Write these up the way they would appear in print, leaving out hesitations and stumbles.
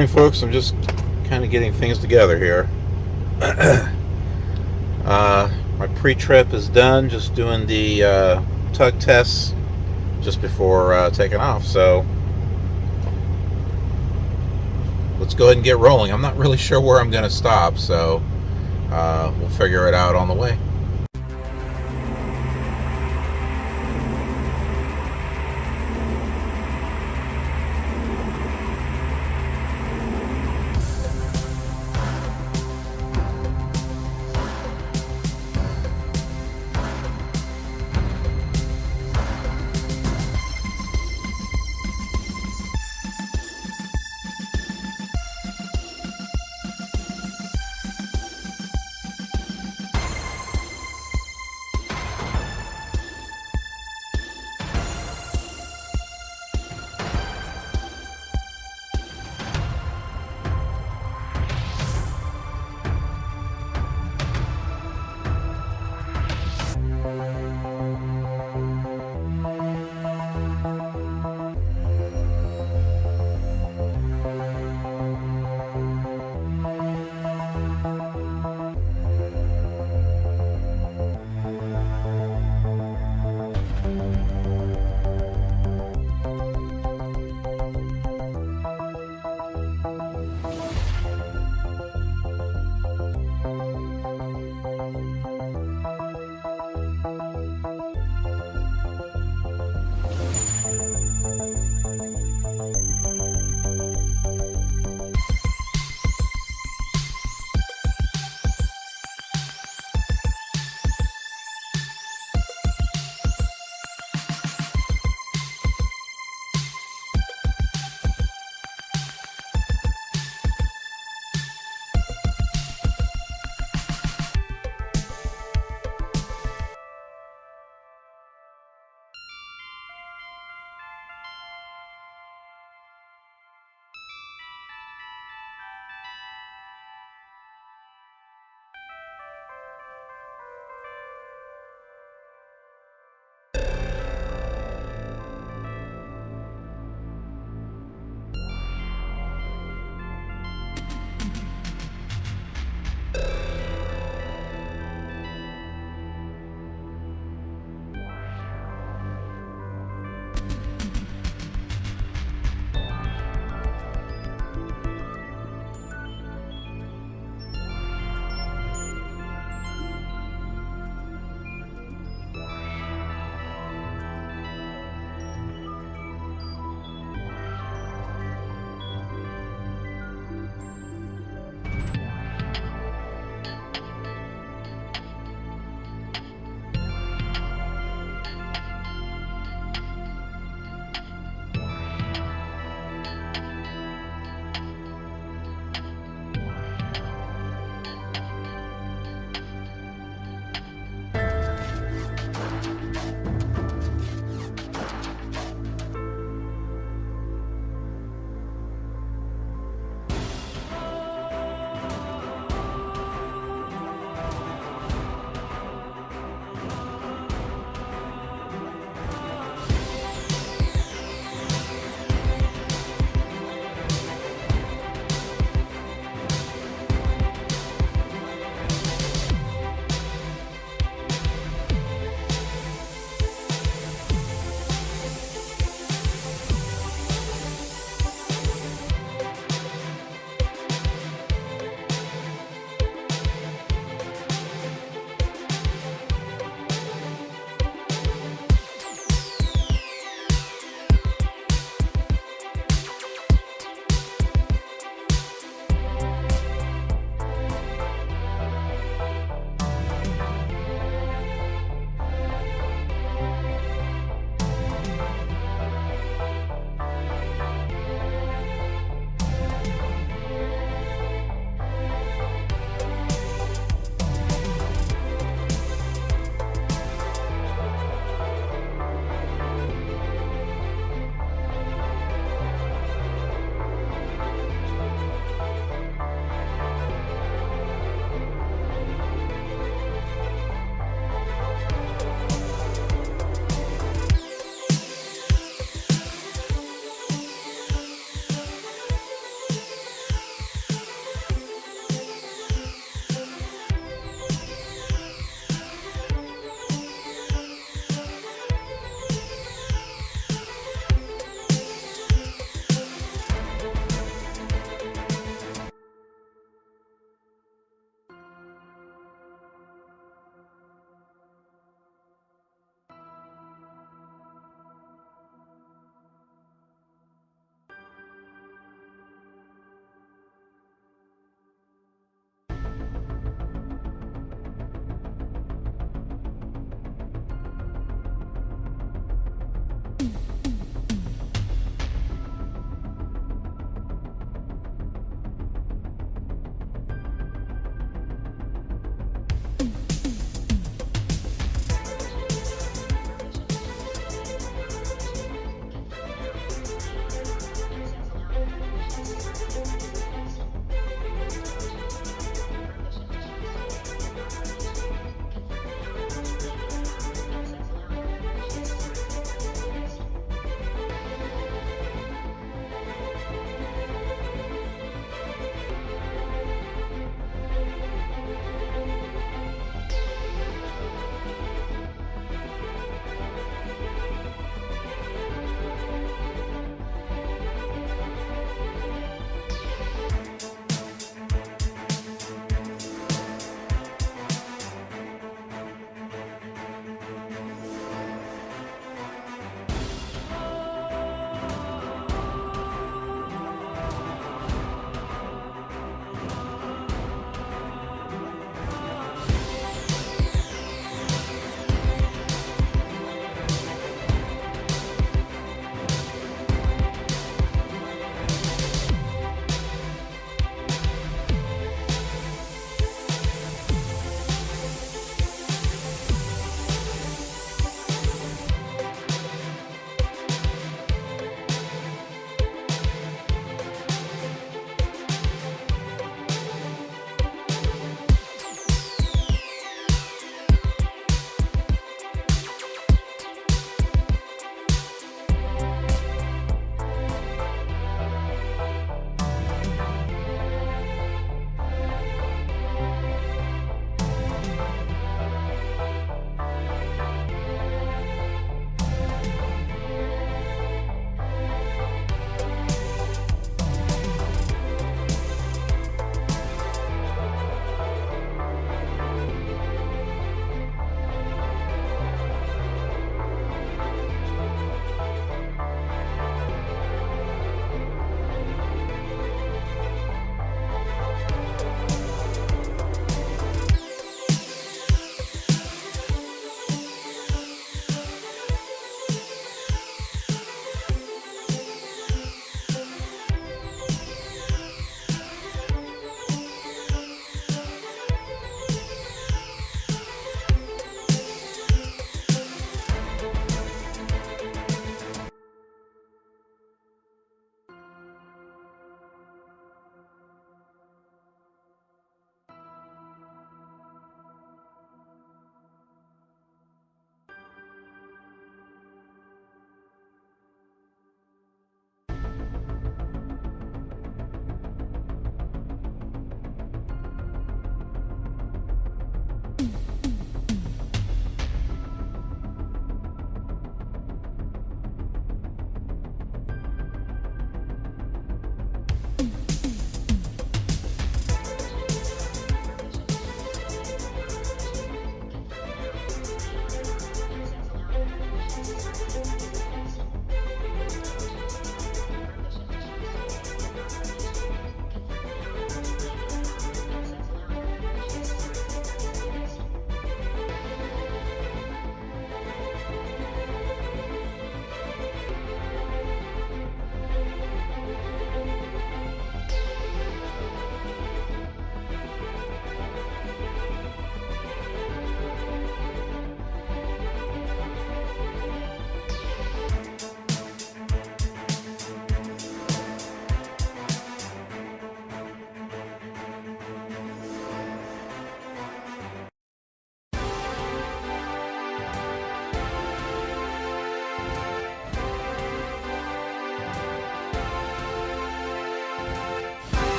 morning, folks. I'm just kind of getting things together here. My pre-trip is done, just doing the tug tests just before taking off. So let's go ahead and get rolling. I'm not really sure where I'm going to stop, so we'll figure it out on the way.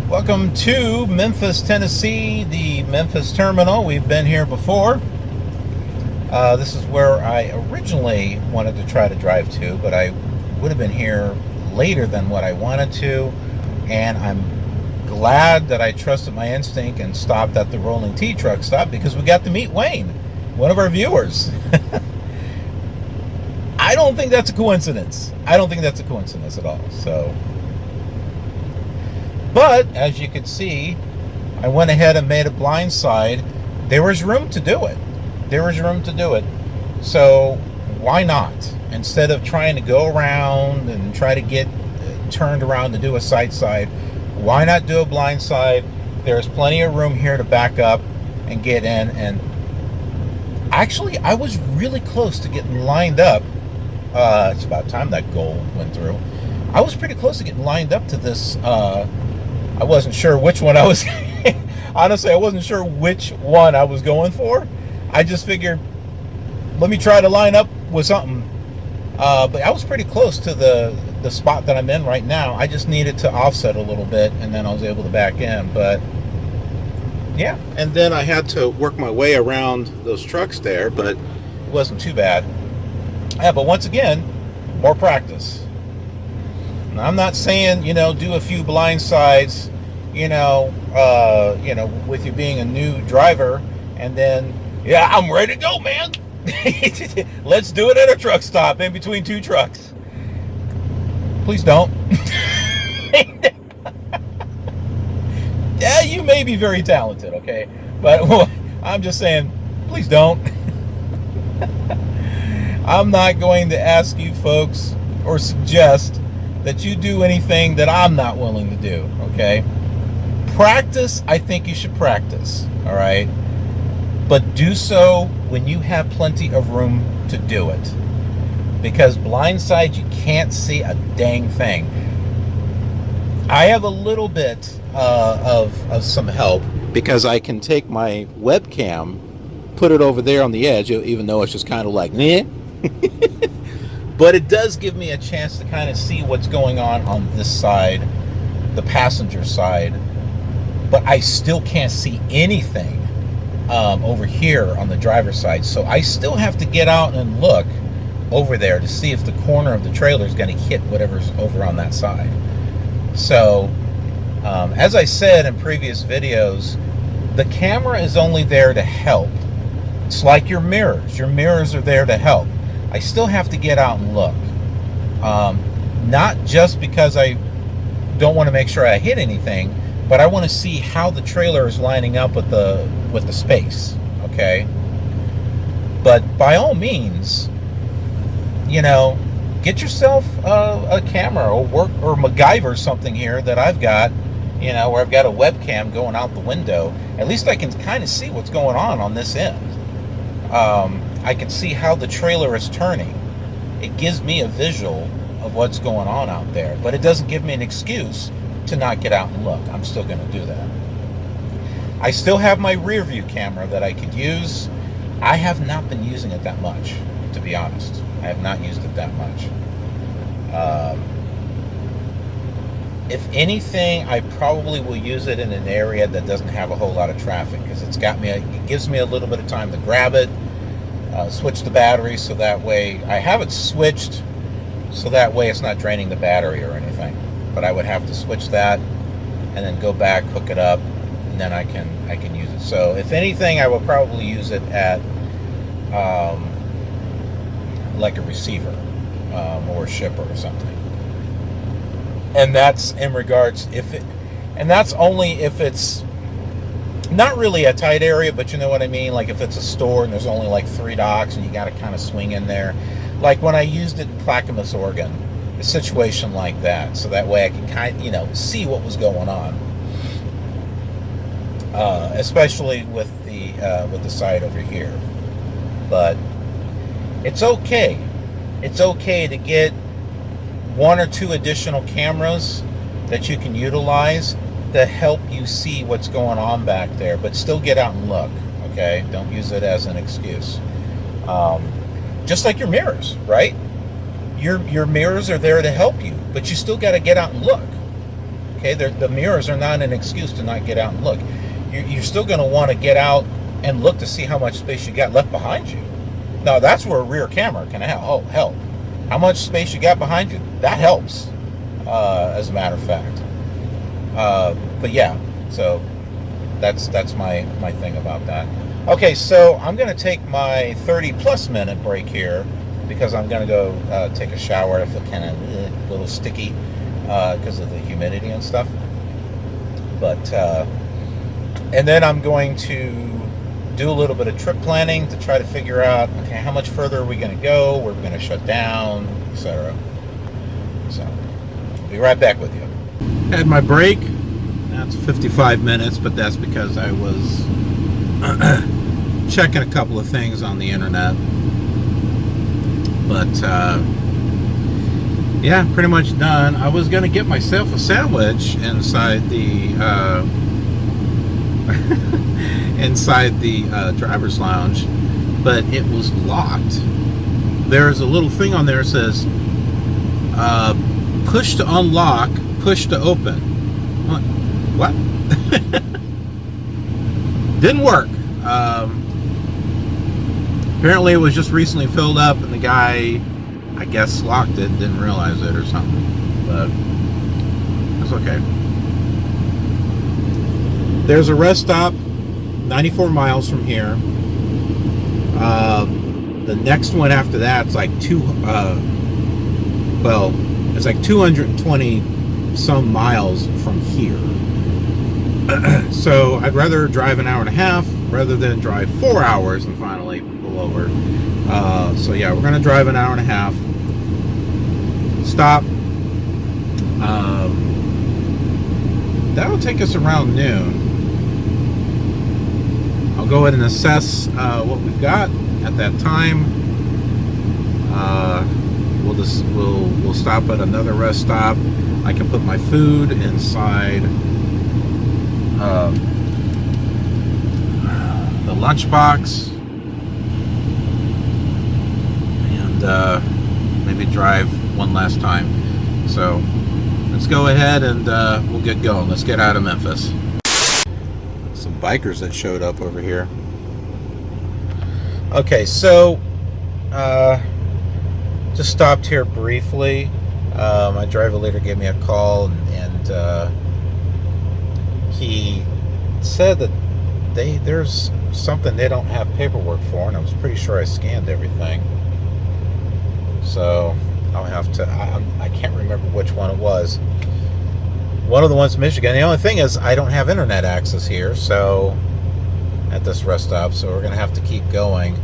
Welcome to Memphis, Tennessee, the Memphis terminal. We've been here before. This is where I originally wanted to try to drive to, but I would have been here later than what I wanted to, and I'm glad that I trusted my instinct and stopped at the Rolling T truck stop because we got to meet Wayne, one of our viewers. I don't think that's a coincidence. I don't think that's a coincidence at all. So, but as you can see, I went ahead and made a blind side. There was room to do it. There was room to do it. So why not? Instead of trying to go around and try to get turned around to do a side, why not do a blind side? There's plenty of room here to back up and get in. And actually, I was really close to getting lined up. It's about time that goal went through. I was pretty close to getting lined up to this. I wasn't sure which one I was. Honestly, I wasn't sure which one I was going for. I just figured, let me try to line up with something. But I was pretty close to the spot that I'm in right now. I just needed to offset a little bit, and then I was able to back in. But yeah, and then I had to work my way around those trucks there, but it wasn't too bad. Yeah, but once again, more practice. Now, I'm not saying, do a few blind sides, with you being a new driver, and then, yeah, I'm ready to go, man. Let's do it at a truck stop in between two trucks. Please don't. Yeah, you may be very talented, okay? But I'm just saying, please don't. I'm not going to ask you folks or suggest that you do anything that I'm not willing to do, okay? Practice, I think you should practice, all right? But do so when you have plenty of room to do it. Because blindside, you can't see a dang thing. I have a little bit of some help because I can take my webcam, put it over there on the edge, even though it's just kind of like, meh. But it does give me a chance to kind of see what's going on this side, the passenger side. But I still can't see anything over here on the driver's side. So I still have to get out and look over there to see if the corner of the trailer is going to hit whatever's over on that side. So, as I said in previous videos, the camera is only there to help. It's like your mirrors. Your mirrors are there to help. I still have to get out and look. Not just because I don't want to make sure I hit anything, but I want to see how the trailer is lining up with the space, okay? But by all means, get yourself a camera or MacGyver something here that I've got, where I've got a webcam going out the window. At least I can kind of see what's going on this end. I can see how the trailer is turning. It gives me a visual of what's going on out there, but it doesn't give me an excuse to not get out and look. I'm still going to do that. I still have my rear view camera that I could use. I have not been using it that much, to be honest. I have not used it that much. If anything, I probably will use it in an area that doesn't have a whole lot of traffic, because it gives me a little bit of time to grab it, switch the battery so that way I have it switched so that way it's not draining the battery or anything. But I would have to switch that and then go back, hook it up, and then I can use it. So if anything, I will probably use it at like a receiver or a shipper or something. And that's in regards and that's only if it's not really a tight area, but you know what I mean? Like if it's a store and there's only like 3 docks and you got to kind of swing in there. Like when I used it in Clackamas, Oregon, a situation like that. So that way I can kind of, see what was going on. Especially with the side over here. But it's okay. It's okay to get 1 or 2 additional cameras that you can utilize to help you see what's going on back there, but still get out and look, okay? Don't use it as an excuse. Just like your mirrors, right? Your mirrors are there to help you, but you still got to get out and look. Okay, the mirrors are not an excuse to not get out and look. You're still going to want to get out and look to see how much space you got left behind you. Now, that's where a rear camera can help. How much space you got behind you, that helps, as a matter of fact. But yeah, so that's my thing about that. Okay, so I'm going to take my 30-plus minute break here because I'm going to go take a shower. I feel kind of a little sticky because of the humidity and stuff. But and then I'm going to do a little bit of trip planning to try to figure out, okay, how much further are we going to go, where we're going to shut down, etc. So, I'll be right back with you. Had my break. That's 55 minutes, but that's because I was checking a couple of things on the internet. But yeah, pretty much done. I was going to get myself a sandwich inside the inside the driver's lounge, but it was locked. There's a little thing on there that says push to unlock, push to open. What? Didn't work. Apparently it was just recently filled up and the guy, I guess, locked it, didn't realize it or something, but that's okay. There's a rest stop 94 miles from here. The next one after that's like it's like 220 some miles from here. So I'd rather drive an hour and a half rather than drive 4 hours and finally pull over. So yeah, we're gonna drive an hour and a half. Stop. That'll take us around noon. I'll go ahead and assess what we've got at that time. We'll stop at another rest stop. I can put my food inside the lunchbox and maybe drive one last time. So let's go ahead and we'll get going. Let's get out of Memphis. Some bikers that showed up over here. Okay, so just stopped here briefly. My driver later gave me a call and he said that there's something they don't have paperwork for, and I was pretty sure I scanned everything. So I'll have to, I can't remember which one it was. One of the ones in Michigan. The only thing is I don't have internet access here, so at this rest stop, so we're gonna have to keep going,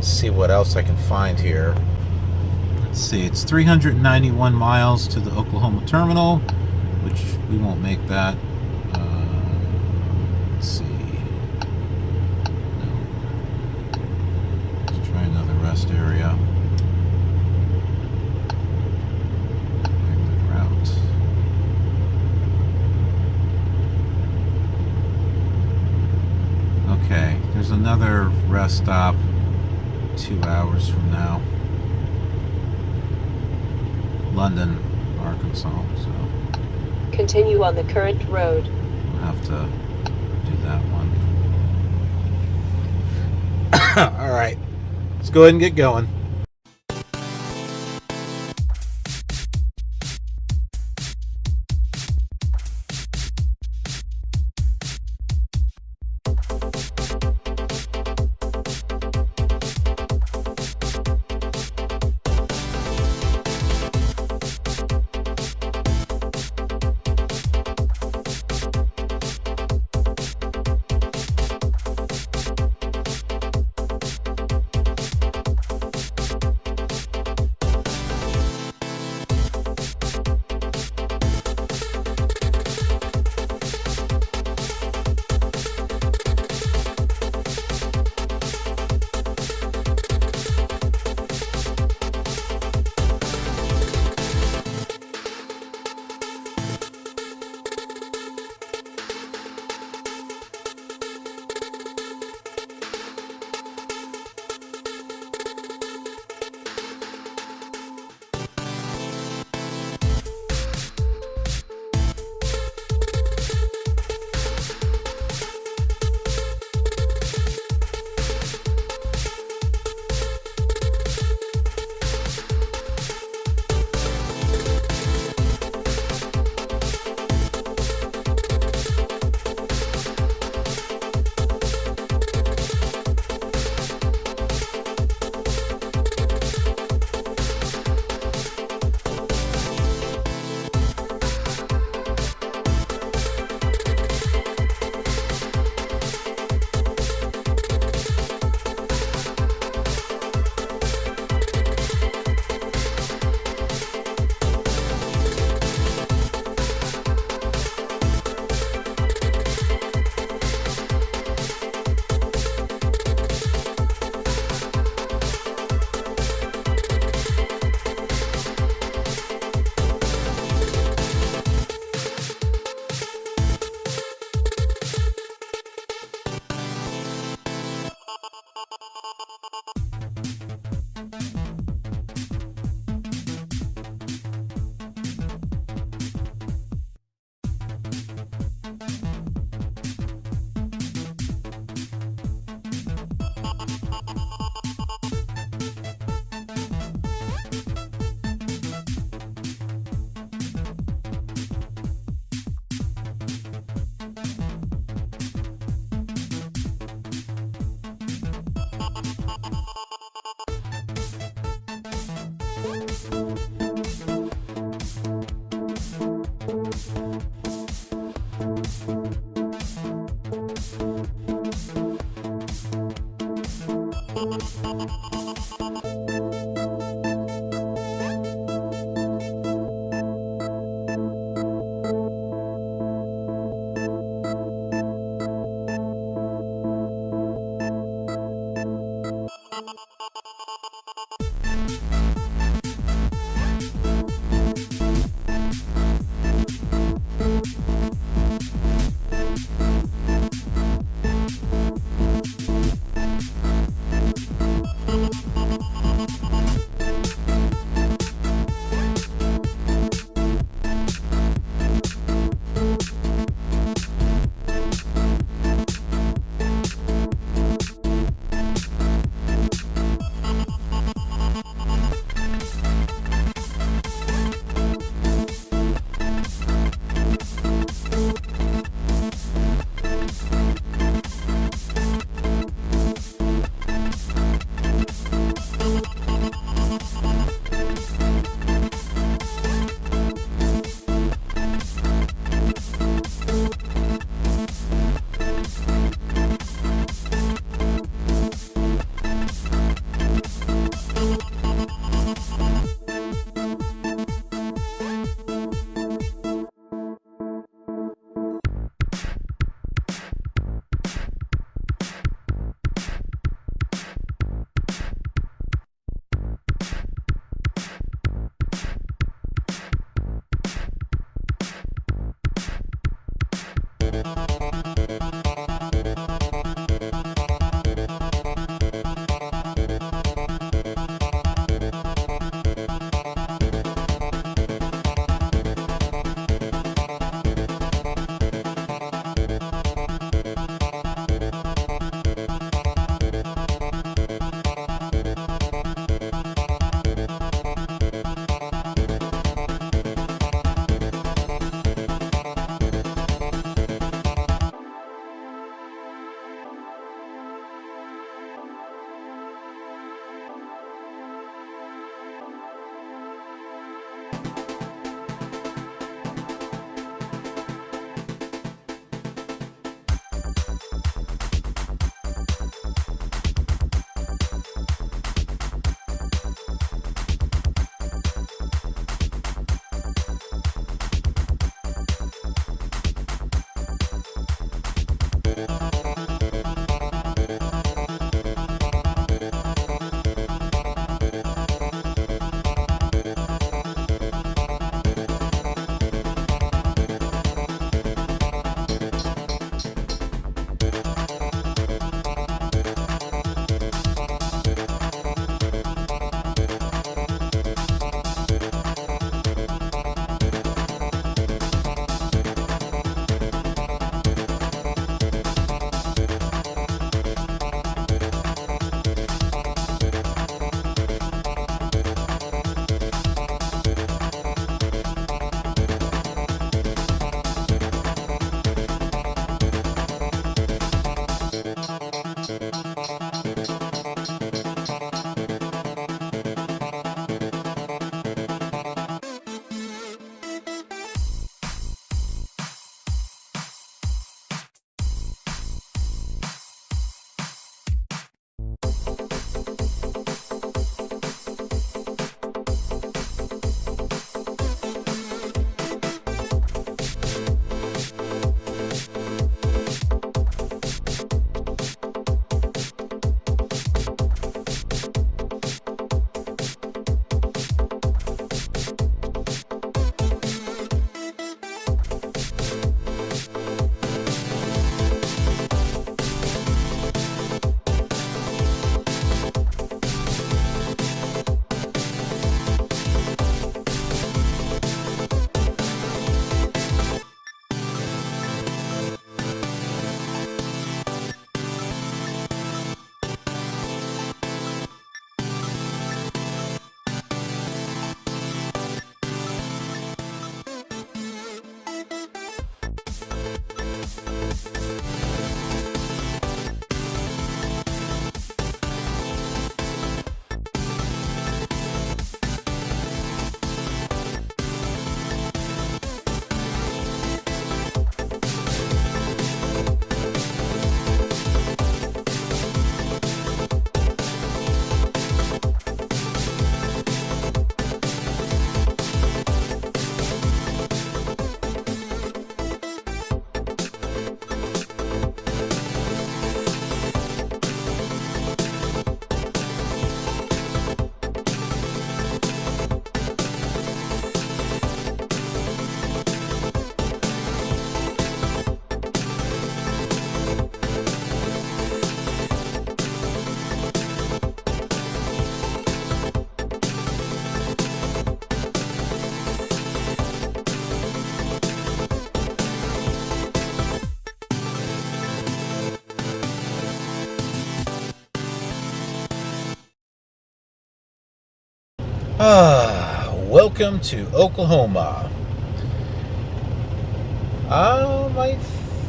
see what else I can find here. Let's see, it's 391 miles to the Oklahoma terminal, which we won't make that. Let's see. No. Let's try another rest area. Active route. Okay, there's another rest stop 2 hours from now. London, Arkansas, so continue on the current road. We'll have to do that one. All right, let's go ahead and get going. Welcome to Oklahoma. I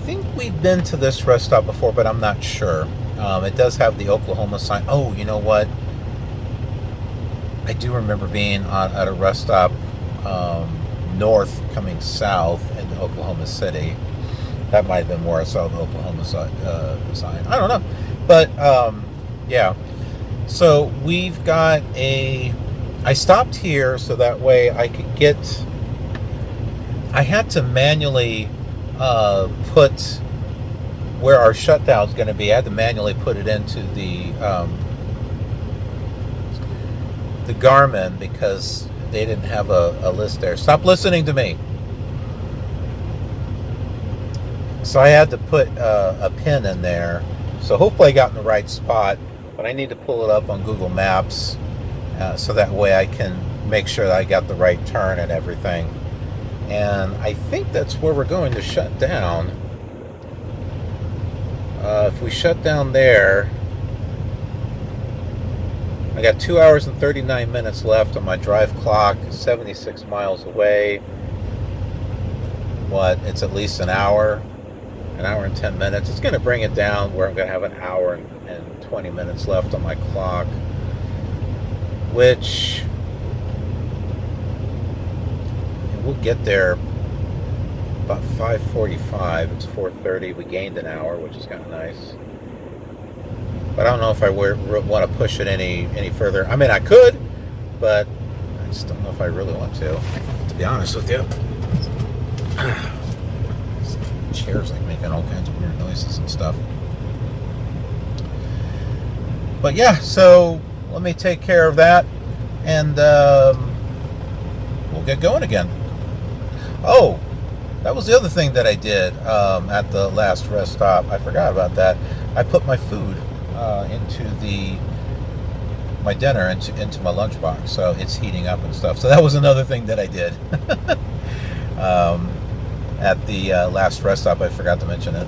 think we've been to this rest stop before, but I'm not sure. It does have the Oklahoma sign. Oh, you know what? I do remember being at a rest stop north coming south into Oklahoma City. That might have been where I saw the Oklahoma sign. I don't know. But, yeah. So we've got I stopped here so that way I could get... I had to manually put where our shutdown is going to be. I had to manually put it into the Garmin because they didn't have a list there. Stop listening to me. So I had to put a pin in there. So hopefully I got in the right spot, but I need to pull it up on Google Maps so that way I can make sure that I got the right turn and everything. And I think that's where we're going to shut down. If we shut down there, I got 2 hours and 39 minutes left on my drive clock, 76 miles away. It's at least an hour and 10 minutes. It's going to bring it down where I'm going to have an hour and 20 minutes left on my clock, which we'll get there about 5:45. It's 4:30. We gained an hour, which is kind of nice. But I don't know if I want to push it any further. I mean, I could, but I just don't know if I really want to be honest with you. Chair's like making all kinds of weird noises and stuff. But yeah, so let me take care of that, and we'll get going again. Oh, that was the other thing that I did at the last rest stop. I forgot about that. I put my food into my dinner into my lunchbox, so it's heating up and stuff. So that was another thing that I did at the last rest stop. I forgot to mention it.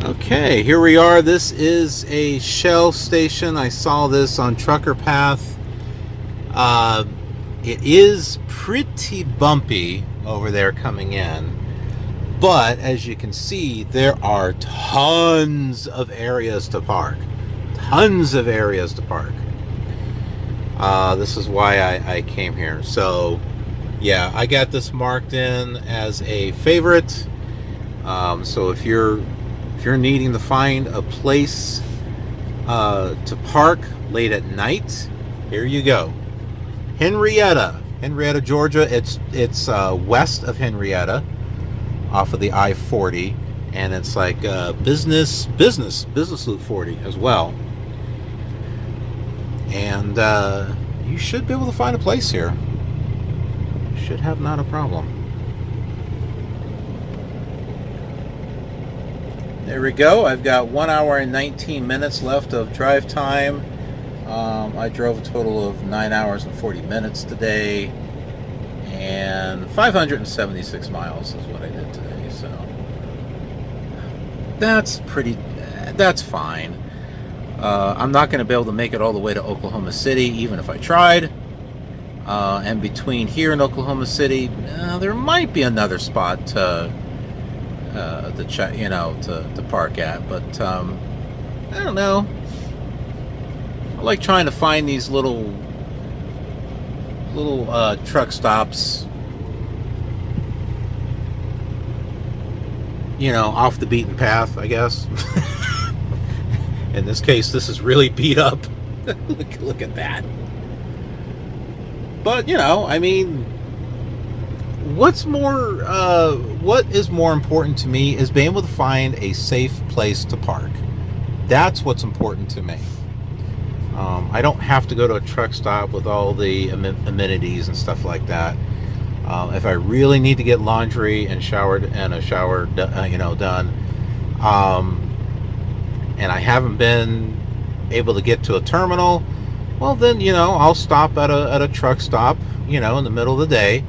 Okay, here we are. This is a Shell station. I saw this on Trucker Path. It is pretty bumpy over there coming in, but as you can see, there are tons of areas to park. Tons of areas to park. This is why I came here. So, yeah, I got this marked in as a favorite. So if you're needing to find a place to park late at night, here you go. Henrietta, Georgia. It's west of Henrietta, off of the I-40, and it's like business loop 40 as well. And you should be able to find a place here. Should have not a problem. There we go. I've got 1 hour and 19 minutes left of drive time. I drove a total of 9 hours and 40 minutes today, and 576 miles is what I did today. So that's fine. I'm not going to be able to make it all the way to Oklahoma City, even if I tried. And between here and Oklahoma City, there might be another spot to check, to park at, but I don't know. I like trying to find these little truck stops, off the beaten path, I guess. In this case, this is really beat up. Look at that. But I mean, what is more important to me is being able to find a safe place to park. That's what's important to me. I don't have to go to a truck stop with all the amenities and stuff like that. If I really need to get laundry and a shower done, and I haven't been able to get to a terminal, well then I'll stop at a truck stop in the middle of the day,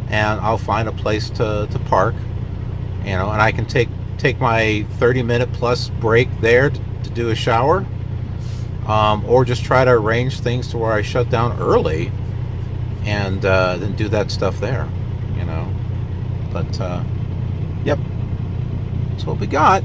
and I'll find a place to park, and I can take my 30-minute plus break there to do a shower, or just try to arrange things to where I shut down early and then do that stuff there, but yep, that's what we got.